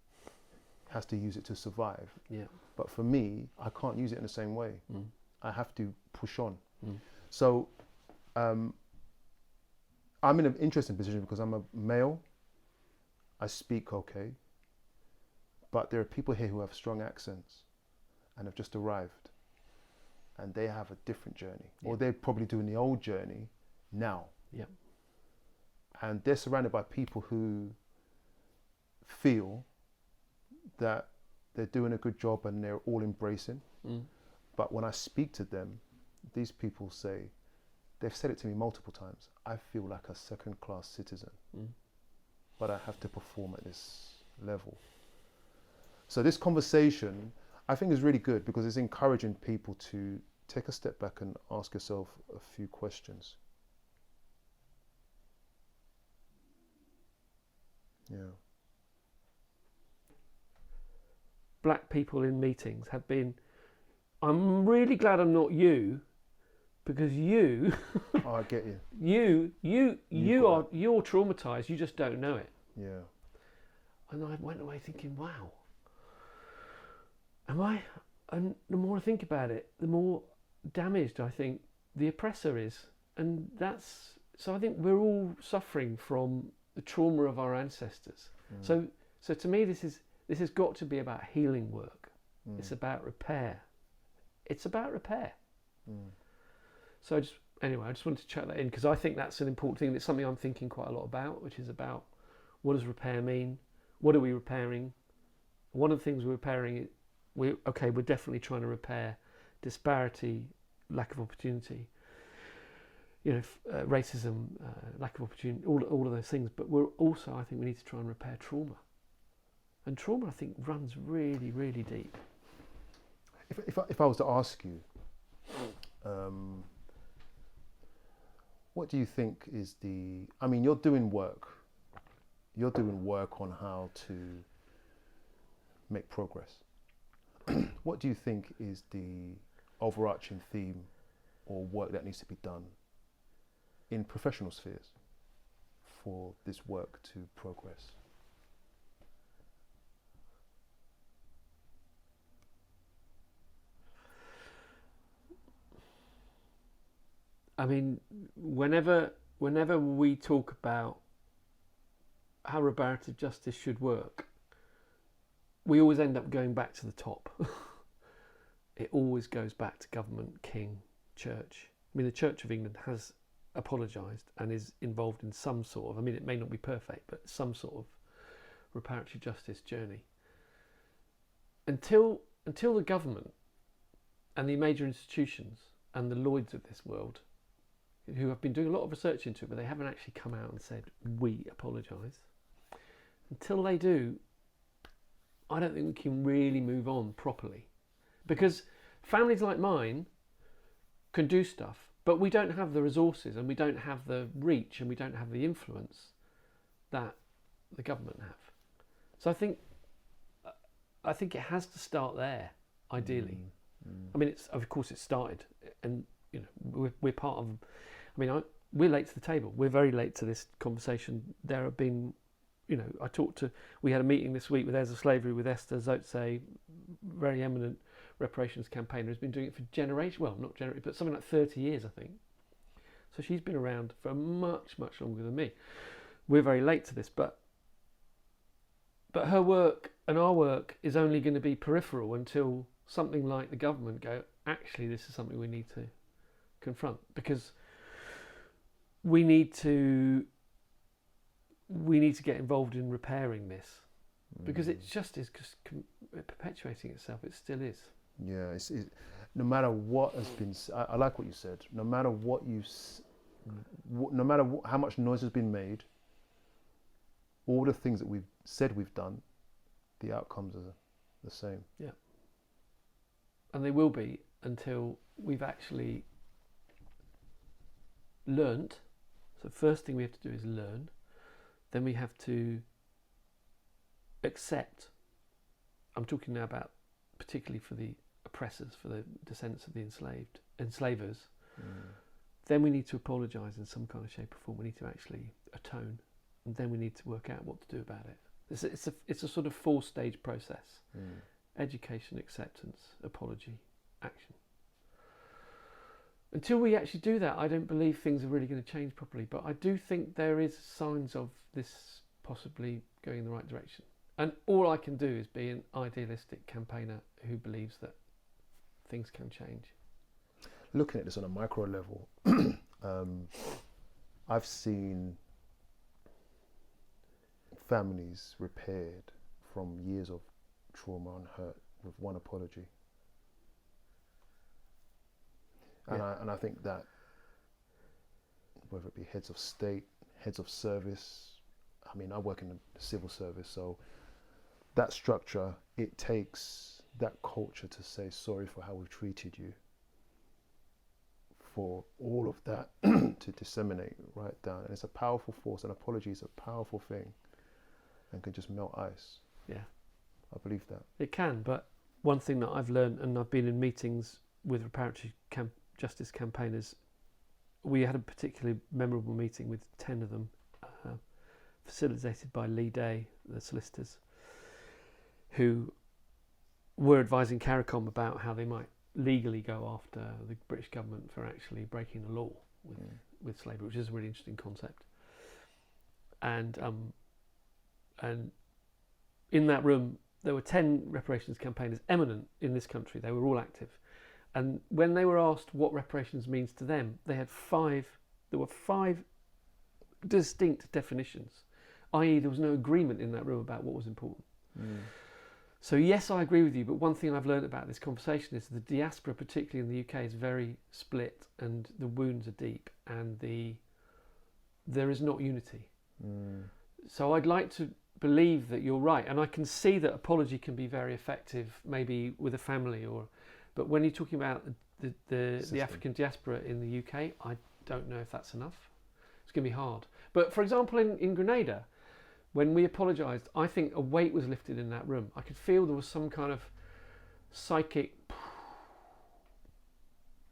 has to use it to survive. Yeah. But for me, I can't use it in the same way. Mm. I have to push on. Mm. So I'm in an interesting position because I'm a male. I speak okay. But there are people here who have strong accents and have just arrived. And they have a different journey. Yeah. Or they're probably doing the old journey now. Yeah. And they're surrounded by people who feel that they're doing a good job and they're all embracing. Mm. But when I speak to them, these people say, they've said it to me multiple times, I feel like a second-class citizen, but I have to perform at this level. So this conversation, I think, is really good because it's encouraging people to take a step back and ask yourself a few questions. Yeah. Black people in meetings have been, I'm really glad I'm not you, because you Oh, I get you. you're traumatized, you just don't know it. Yeah. And I went away thinking, wow, and the more I think about it, the more damaged I think the oppressor is. And so I think we're all suffering from the trauma of our ancestors. So to me, this has got to be about healing work. It's about repair. So I just wanted to chuck that in because I think that's an important thing. It's something I'm thinking quite a lot about, which is about what does repair mean? What are we repairing? One of the things we're repairing, we're definitely trying to repair disparity, lack of opportunity, racism, lack of opportunity, all of those things. But we're also, I think we need to try and repair trauma. And trauma, I think, runs really, really deep. If I was to ask you, what do you think is you're doing work on how to make progress. What do you think is the overarching theme or work that needs to be done in professional spheres for this work to progress? I mean, whenever we talk about how reparative justice should work, we always end up going back to the top. It always goes back to government, king, church. I mean, the Church of England has apologised and is involved in some sort of, it may not be perfect, but some sort of reparative justice journey. Until the government and the major institutions and the Lloyds of this world, who have been doing a lot of research into it, but they haven't actually come out and said, we apologise. Until they do, I don't think we can really move on properly. Because families like mine can do stuff, but we don't have the resources and we don't have the reach and we don't have the influence that the government have. So I think it has to start there, ideally. I mean, of course it started, and we're part of. We're late to the table. We're very late to this conversation. There have been, we had a meeting this week with Heirs of Slavery with Esther Zotze, very eminent reparations campaigner, who's been doing it for generations. Well, not generations, but something like 30 years, I think. So she's been around for much, much longer than me. We're very late to this, but her work and our work is only going to be peripheral until something like the government go, actually, this is something we need to confront, because we need to get involved in repairing this, because it just is perpetuating itself. It still is. Yeah, no matter what has been. I like what you said. No matter what how much noise has been made, all the things that we've said we've done, the outcomes are the same. Yeah. And they will be until we've actually learnt. So first thing we have to do is learn. Then we have to accept. I'm talking now about particularly for the oppressors, for the descendants of the enslavers. Then we need to apologise in some kind of shape or form. We need to actually atone, and then we need to work out what to do about it. It's a sort of 4-stage process: education, acceptance, apology, action. Until we actually do that, I don't believe things are really going to change properly. But I do think there is signs of this possibly going in the right direction. And all I can do is be an idealistic campaigner who believes that things can change. Looking at this on a micro level, I've seen families repaired from years of trauma and hurt with one apology. And I think that whether it be heads of state, heads of service, I mean, I work in the civil service, so that structure, it takes that culture to say sorry for how we've treated you, for all of that to disseminate right down. And it's a powerful force. An apology is a powerful thing and can just melt ice. Yeah. I believe that. It can, but one thing that I've learned, and I've been in meetings with reparatory justice campaigners, we had a particularly memorable meeting with 10 of them, facilitated by Lee Day, the solicitors, who were advising CARICOM about how they might legally go after the British government for actually breaking the law with slavery, which is a really interesting concept. And in that room, there were 10 reparations campaigners eminent in this country. They were all active. And when they were asked what reparations means to them, there were 5 distinct definitions, i.e. there was no agreement in that room about what was important. So yes, I agree with you, but one thing I've learned about this conversation is the diaspora, particularly in the UK, is very split, and the wounds are deep, and there is not unity. So I'd like to believe that you're right, and I can see that apology can be very effective, maybe with a family, but when you're talking about the African diaspora in the UK, I don't know if that's enough. It's going to be hard. But for example, in Grenada, when we apologised, I think a weight was lifted in that room. I could feel there was some kind of psychic,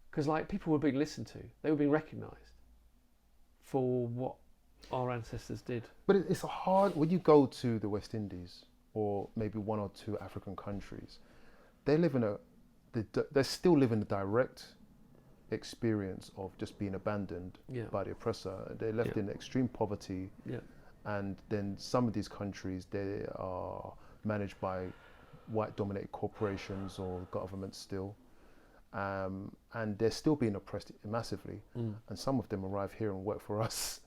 because like people were being listened to, they were being recognised for what our ancestors did. But it's hard when you go to the West Indies or maybe 1 or 2 African countries. They still live in the direct experience of just being abandoned by the oppressor. They're left in extreme poverty. And then some of these countries, they are managed by white-dominated corporations or governments still. And they're still being oppressed massively. And some of them arrive here and work for us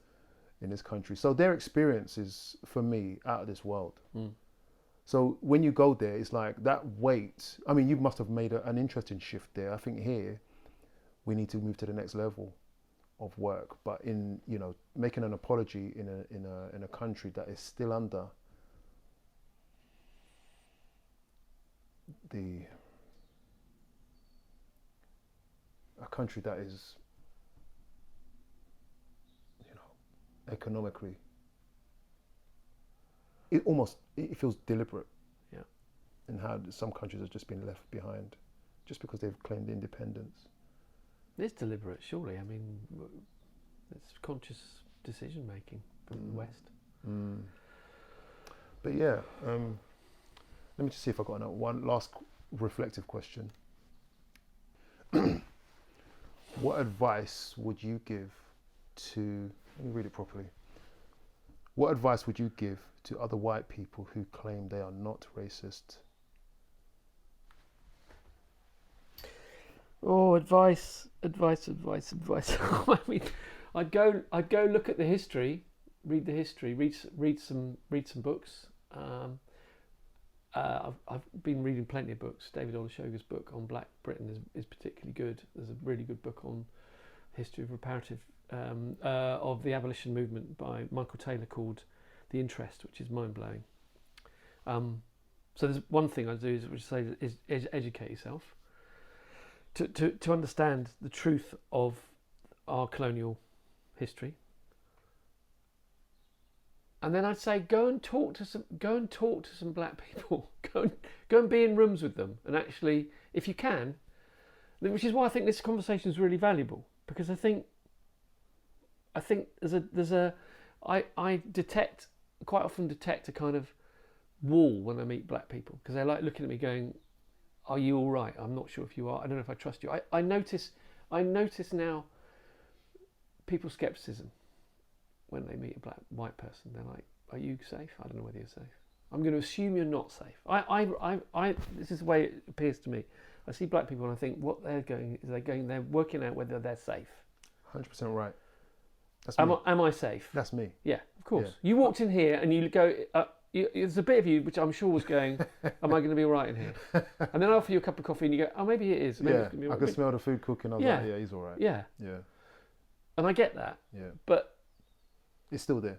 in this country. So their experience is, for me, out of this world. So when you go there, it's like that weight. I mean, you must have made an interesting shift there. I think here, we need to move to the next level of work, but in making an apology in a country that is still under a country that is economically, it feels deliberate. And how some countries have just been left behind just because they've claimed independence. It's deliberate, surely. I mean, it's conscious decision making from the West. But yeah, let me just see if I've got one last reflective question. What advice would you give to, let me read it properly. What advice would you give to other white people who claim they are not racist? Oh, advice. I mean, I'd go look at the history, read the history, read some books. I've been reading plenty of books. David Olusoga's book on Black Britain is particularly good. There's a really good book on history of reparative of the abolition movement by Michael Taylor called The Interest, which is mind blowing. So there's one thing I do is educate yourself to understand the truth of our colonial history. And then I'd say go and talk to some black people. go and be in rooms with them, and actually, if you can, which is why I think this conversation is really valuable, because I think I quite often detect a kind of wall when I meet black people, because they're like looking at me going, "Are you all right? I'm not sure if you are. I don't know if I trust you." I notice now people's skepticism when they meet a white person. They're like, "Are you safe? I don't know whether you're safe. I'm going to assume you're not safe." This is the way it appears to me. I see black people and I think what they're working out whether they're safe. 100% right. That's me. Am I safe? That's me. Yeah, of course. Yeah. You walked in here and you go, there's a bit of you which I'm sure was going, am I going to be all right in here? And then I offer you a cup of coffee and you go, oh, maybe it is. Maybe it's going to be all I right. could smell the food cooking. I was like, yeah, he's all right. Yeah. Yeah. And I get that. Yeah. But it's still there.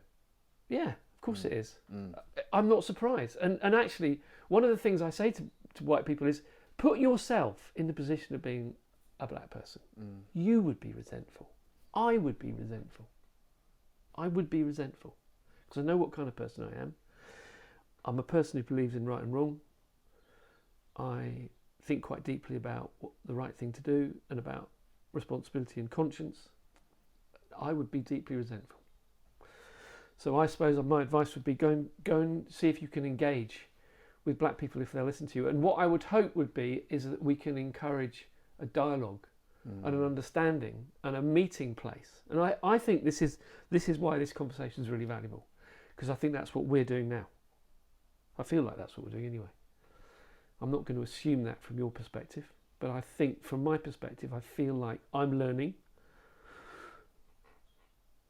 Yeah, of course it is. Mm. I'm not surprised. And actually, one of the things I say to white people is, put yourself in the position of being a black person. Mm. You would be resentful. I would be resentful. Because I know what kind of person I am. I'm a person who believes in right and wrong. I think quite deeply about what the right thing to do and about responsibility and conscience. I would be deeply resentful. So I suppose my advice would be go and see if you can engage with black people if they'll listen to you. And what I would hope would be is that we can encourage a dialogue and an understanding and a meeting place. And I think this is why this conversation is really valuable, because I think that's what we're doing now. I feel like that's what we're doing anyway. I'm not going to assume that from your perspective, but I think from my perspective, I feel like I'm learning.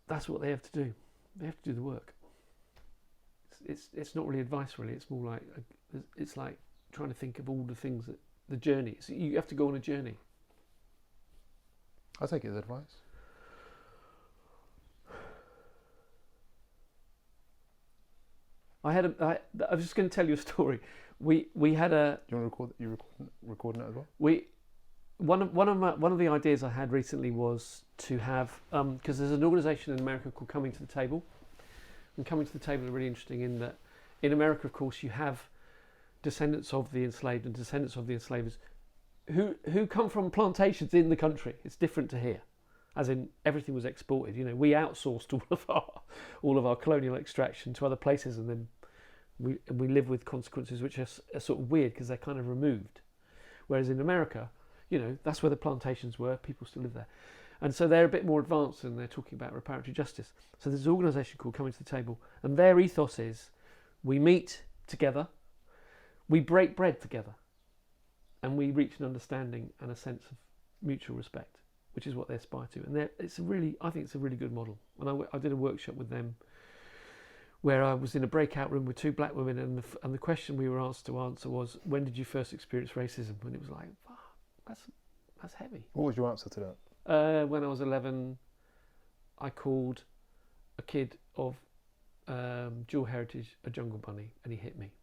That's what they have to do. They have to do the work. It's not really advice, really. It's more like it's like trying to think of all the things that the journey. So you have to go on a journey. I'll take it as advice. I was just going to tell you a story. We had a. Do you want to record? You recording it as well? One of the ideas I had recently was to have because there's an organisation in America called Coming to the Table, and Coming to the Table are really interesting in that in America, of course, you have descendants of the enslaved and descendants of the enslavers who come from plantations in the country. It's different to here, as in everything was exported. You know, we outsourced all of our colonial extraction to other places, and then we live with consequences which are sort of weird because they're kind of removed. Whereas in America, you know, that's where the plantations were. People still live there, and so they're a bit more advanced and they're talking about reparatory justice. So there's an organisation called Coming to the Table, and their ethos is we meet together, we break bread together, and we reach an understanding and a sense of mutual respect, which is what they aspire to. And I think it's a really good model. And I did a workshop with them where I was in a breakout room with two black women, and the question we were asked to answer was, when did you first experience racism? And it was like, fuck, that's heavy. What was your answer to that? When I was 11, I called a kid of dual heritage a jungle bunny, and he hit me.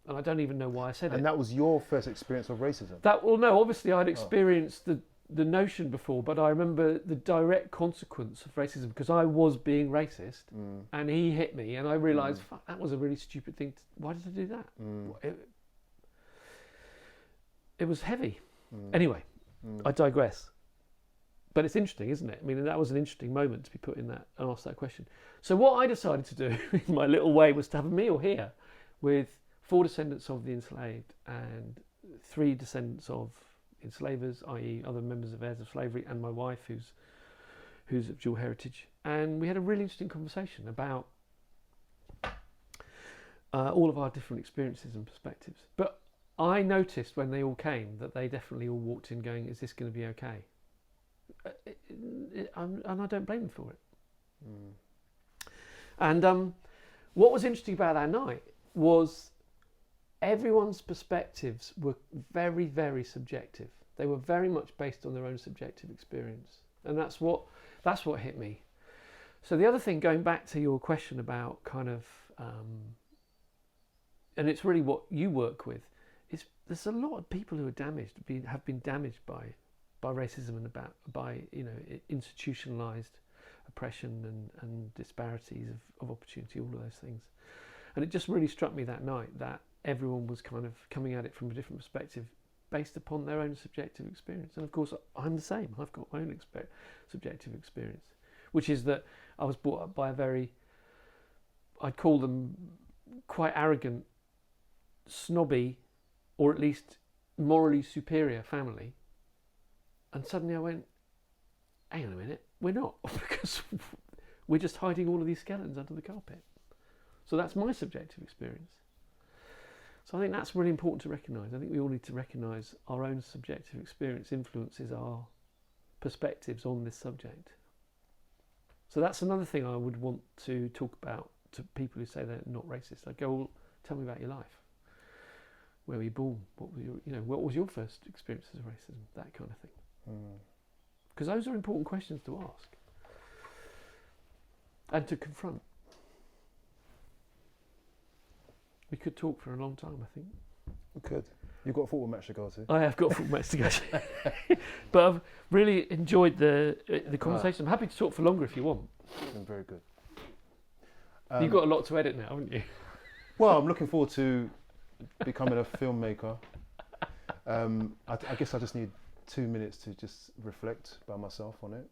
And I don't even know why I said it. And that was your first experience of racism? No, obviously I'd experienced the notion before, but I remember the direct consequence of racism because I was being racist and he hit me, and I realised, fuck, that was a really stupid thing. Why did I do that? It was heavy. Anyway, I digress. But it's interesting, isn't it? I mean, that was an interesting moment to be put in that and ask that question. So what I decided to do in my little way was to have a meal here with 4 descendants of the enslaved and 3 descendants of enslavers, i.e. other members of heirs of slavery, and my wife who's of dual heritage. And we had a really interesting conversation about all of our different experiences and perspectives. But I noticed when they all came that they definitely all walked in going, is this going to be okay? And I don't blame them for it. And what was interesting about that night was everyone's perspectives were very, very subjective. They were very much based on their own subjective experience, and that's what hit me. So the other thing, going back to your question about kind of and it's really what you work with. There's a lot of people who are damaged, have been damaged by racism and by institutionalized oppression and disparities of opportunity, all of those things. And it just really struck me that night that everyone was kind of coming at it from a different perspective based upon their own subjective experience. And of course, I'm the same. I've got my own subjective experience, which is that I was brought up by a very, I'd call them quite arrogant, snobby, or at least morally superior family. And suddenly I went, hang on a minute, we're not, because we're just hiding all of these skeletons under the carpet. So that's my subjective experience. So I think that's really important to recognise. I think we all need to recognise our own subjective experience influences our perspectives on this subject. So that's another thing I would want to talk about to people who say they're not racist. I go, well, tell me about your life. Where were you born? What was your first experiences of racism? That kind of thing. Because those are important questions to ask and to confront. We could talk for a long time, I think. We could. You've got a football match to go to. I have got a football match to go to. But I've really enjoyed the conversation. I'm happy to talk for longer if you want. It's been very good. You've got a lot to edit now, haven't you? Well, I'm looking forward to becoming a filmmaker. I guess I just need 2 minutes to just reflect by myself on it.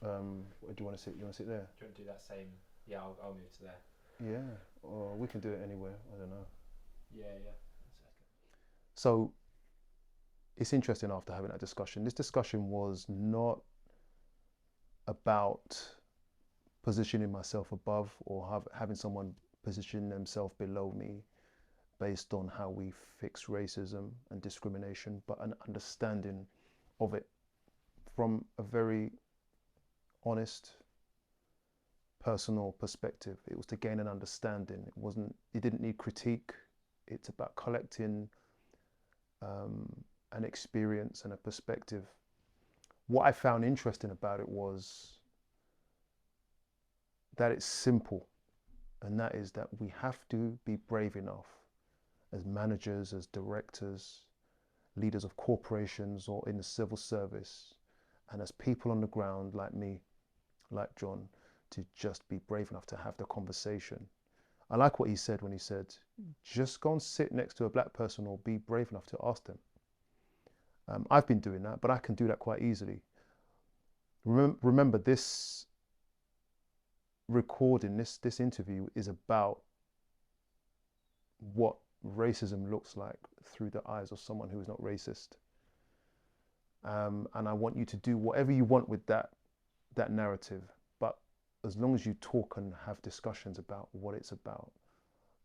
Where do you want to sit? You want to sit there? Do you want to do that same? Yeah, I'll move to there. Yeah, or we can do it anywhere. I don't know. Yeah. So it's interesting after having that discussion. This discussion was not about positioning myself above or having someone position themselves below me based on how we fix racism and discrimination, but an understanding of it from a very honest, personal perspective. It was to gain an understanding. It didn't need critique. It's about collecting an experience and a perspective. What I found interesting about it was that it's simple, and that is that we have to be brave enough as managers, as directors, leaders of corporations or in the civil service, and as people on the ground like me, like John, to just be brave enough to have the conversation. I like what he said when he said, just go and sit next to a black person or be brave enough to ask them. I've been doing that, but I can do that quite easily. Remember, this recording, this interview is about what racism looks like through the eyes of someone who is not racist. And I want you to do whatever you want with that narrative. But as long as you talk and have discussions about what it's about,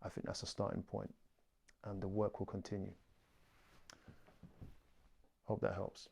I think that's a starting point, and the work will continue. Hope that helps.